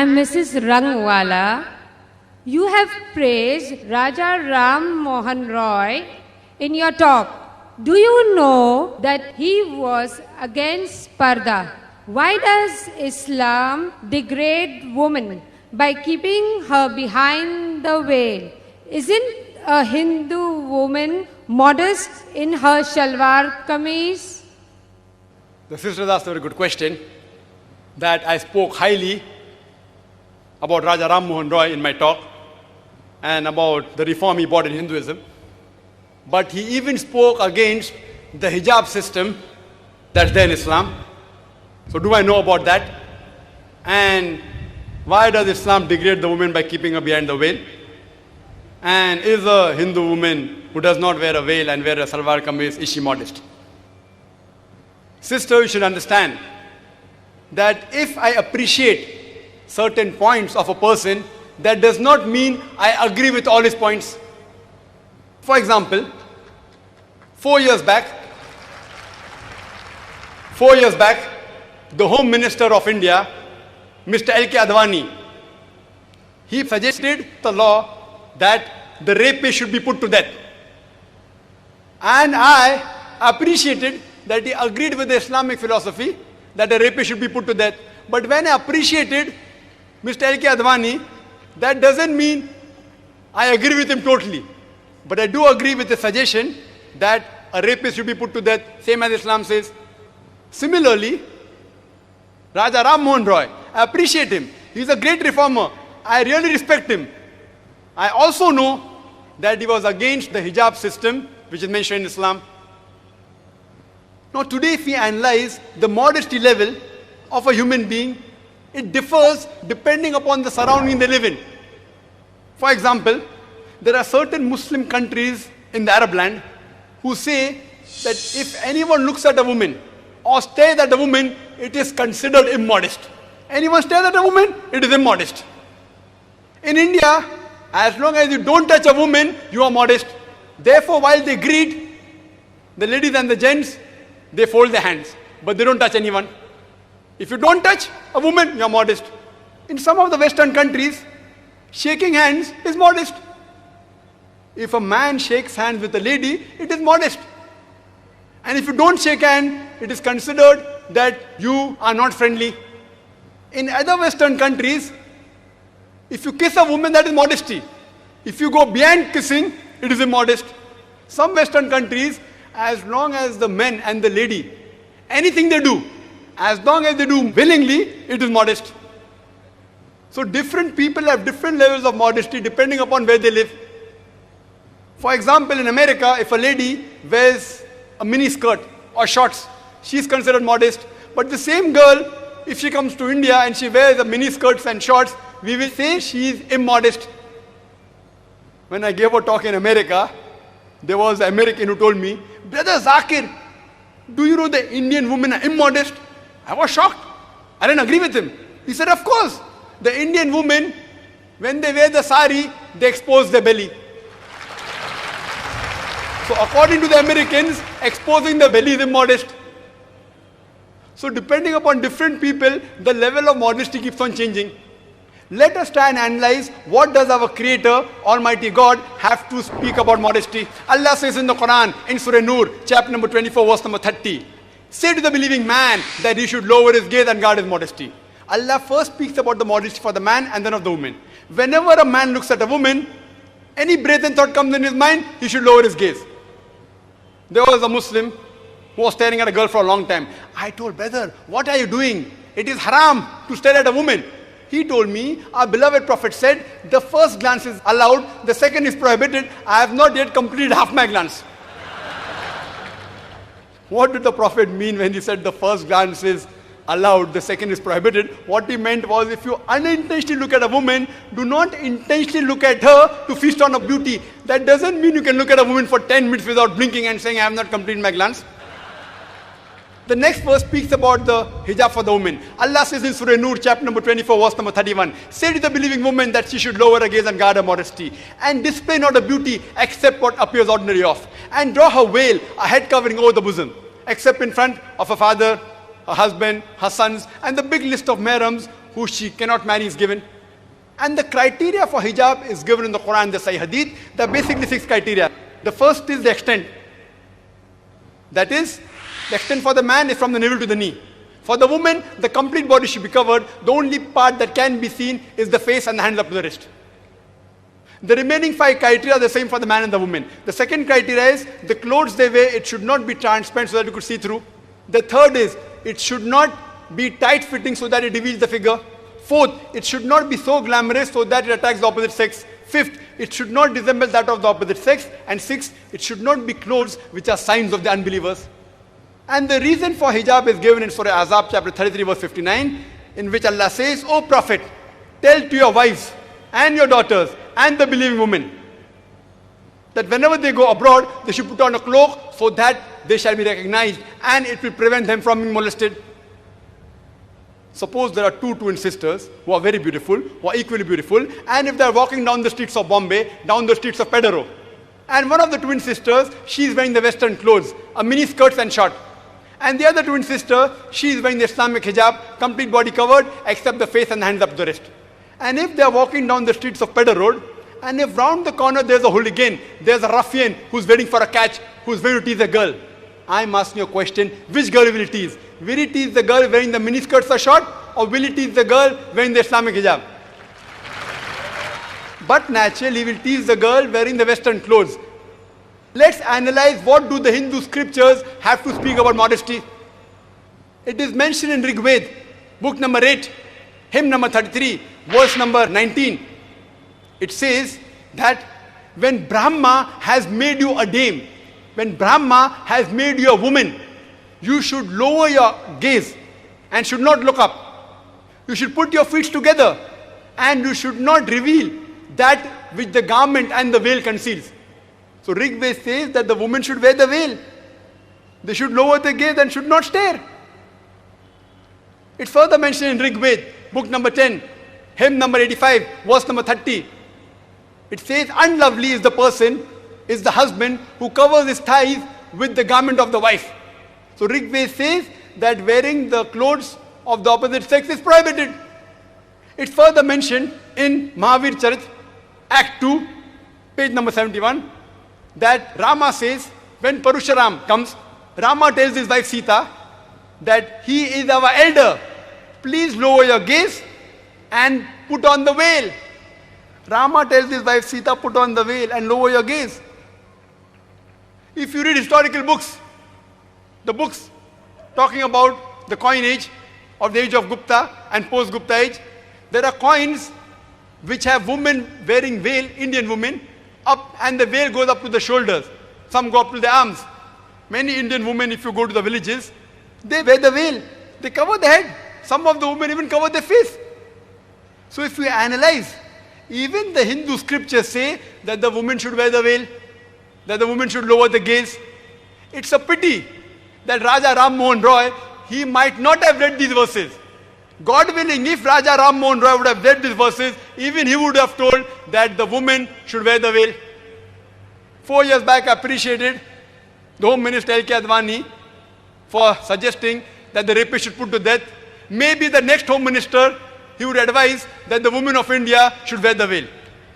am Mrs. Rangwala. You have praised Raja Ram Mohan Roy in your talk. Do you know that he was against Parda? Why does Islam degrade woman by keeping her behind the veil? Isn't a Hindu woman modest in her shalwar kameez? The sister asked a very good question, that I spoke highly about Raja Ram Mohan Roy in my talk and about the reform he brought in Hinduism. But he even spoke against the hijab system that's there in Islam. So do I know about that? And why does Islam degrade the woman by keeping her behind the veil? And is a Hindu woman who does not wear a veil and wear a salwar kameez, is she modest? Sister, you should understand that if I appreciate certain points of a person, that does not mean I agree with all his points. For example, 4 years back, the Home Minister of India, Mr. L.K. Advani, he suggested the law that the rapist should be put to death. And I appreciated that he agreed with the Islamic philosophy that a rapist should be put to death. But when I appreciated Mr. L.K. Advani, that doesn't mean I agree with him totally. But I do agree with the suggestion that a rapist should be put to death, same as Islam says. Similarly, Raja Ram Mohan Roy, I appreciate him. He's a great reformer. I really respect him. I also know that he was against the hijab system, which is mentioned in Islam. Now today, if we analyze the modesty level of a human being, it differs depending upon the surrounding they live in. For example, there are certain Muslim countries in the Arab land who say that if anyone looks at a woman or stares at a woman, it is considered immodest. Anyone stares at a woman, it is immodest. In India, as long as you don't touch a woman, you are modest. Therefore, while they greet, the ladies and the gents, they fold their hands, but they don't touch anyone. If you don't touch a woman, you are modest. In some of the Western countries, shaking hands is modest. If a man shakes hands with a lady, it is modest. And if you don't shake hands, it is considered that you are not friendly. In other Western countries, if you kiss a woman, that is modesty. If you go beyond kissing, it is immodest. Some Western countries, as long as the men and the lady, anything they do, as long as they do willingly, it is modest. So different people have different levels of modesty depending upon where they live. For example, in America, if a lady wears a mini skirt or shorts, she is considered modest. But the same girl, if she comes to India and she wears a mini skirts and shorts, we will say she is immodest. When I gave a talk in America, there was an American who told me, "Brother Zakir, do you know the Indian women are immodest?" I was shocked. I didn't agree with him. He said, "Of course, the Indian women, when they wear the sari, they expose their belly." So according to the Americans, exposing the belly is immodest. So depending upon different people, the level of modesty keeps on changing. Let us try and analyze what does our Creator, Almighty God, have to speak about modesty. Allah says in the Quran, in Surah Nur, chapter number 24, verse number 30, "Say to the believing man that he should lower his gaze and guard his modesty." Allah first speaks about the modesty for the man and then of the woman. Whenever a man looks at a woman, any brazen thought comes in his mind, he should lower his gaze. There was a Muslim who was staring at a girl for a long time. I told, "Brother, what are you doing? It is haram to stare at a woman." He told me, "Our beloved Prophet said, the first glance is allowed, the second is prohibited. I have not yet completed half my glance." What did the Prophet mean when he said the first glance is allowed, the second is prohibited? What he meant was, if you unintentionally look at a woman, do not intentionally look at her to feast on her beauty. That doesn't mean you can look at a woman for 10 minutes without blinking and saying, "I have not completed my glance." The next verse speaks about the hijab for the woman. Allah says in Surah Nur, chapter number 24, verse number 31, "Say to the believing woman that she should lower her gaze and guard her modesty, and display not her beauty except what appears ordinary of, and draw her veil, a head covering over the bosom, except in front of her father, her husband, her sons, and the big list of mahrams who she cannot marry is given. And the criteria for hijab is given in the Quran, the Sahih Hadith. There are basically 6 criteria. The first is the extent. That is, the extent for the man is from the navel to the knee. For the woman, the complete body should be covered. The only part that can be seen is the face and the hands up to the wrist. The remaining 5 criteria are the same for the man and the woman. The second criteria is the clothes they wear, it should not be transparent so that you could see through. The third is it should not be tight fitting so that it reveals the figure. Fourth, it should not be so glamorous so that it attacks the opposite sex. Fifth, it should not resemble that of the opposite sex. And sixth, it should not be clothes which are signs of the unbelievers. And the reason for hijab is given in Surah Ahzab chapter 33 verse 59, in which Allah says, O Prophet, tell to your wives and your daughters and the believing women that whenever they go abroad, they should put on a cloak so that they shall be recognized and it will prevent them from being molested. Suppose there are 2 twin sisters who are very beautiful, who are equally beautiful, and if they are walking down the streets of Bombay, down the streets of Pedaro, and one of the twin sisters, she is wearing the western clothes, a mini skirts and short. And the other twin sister, she is wearing the Islamic hijab, complete body covered, except the face and the hands up to the wrist. And if they are walking down the streets of Pedder Road, and if round the corner there's a hooligan, there's a ruffian who's waiting for a catch, who's going to tease a girl, I'm asking you a question, which girl will he tease? Will he tease the girl wearing the miniskirts or short, or will he tease the girl wearing the Islamic hijab? But naturally, he will tease the girl wearing the western clothes. Let's analyze what do the Hindu scriptures have to speak about modesty. It is mentioned in Rig Veda, book number 8, hymn number 33, verse number 19. It says that when Brahma has made you a dame, when Brahma has made you a woman, you should lower your gaze and should not look up. You should put your feet together and you should not reveal that which the garment and the veil conceals. So Rig Veda says that the woman should wear the veil. They should lower their gaze and should not stare. It's further mentioned in Rig Veda, book number 10, hymn number 85, verse number 30. It says, unlovely is the person, is the husband who covers his thighs with the garment of the wife. So Rig Veda says that wearing the clothes of the opposite sex is prohibited. It's further mentioned in Mahavir Charit, Act 2, page number 71, that Rama says, when Parusharam comes, Rama tells his wife Sita that he is our elder. Please lower your gaze and put on the veil. Rama tells his wife Sita, put on the veil and lower your gaze. If you read historical books, the books talking about the coin age of the age of Gupta and post-Gupta age, there are coins which have women wearing veil, Indian women, up, and the veil goes up to the shoulders. Some go up to the arms. Many Indian women, if you go to the villages, they wear the veil. They cover the head. Some of the women even cover their face. So if we analyze, even the Hindu scriptures say that the woman should wear the veil, that the woman should lower the gaze. It's a pity that Raja Ram Mohan Roy, he might not have read these verses. God willing, if Raja Ram Mohan Roy would have read these verses, even he would have told that the woman should wear the veil. 4 years back, I appreciated the Home Minister L.K. Advani for suggesting that the rapist should put to death. Maybe the next Home Minister, he would advise that the women of India should wear the veil.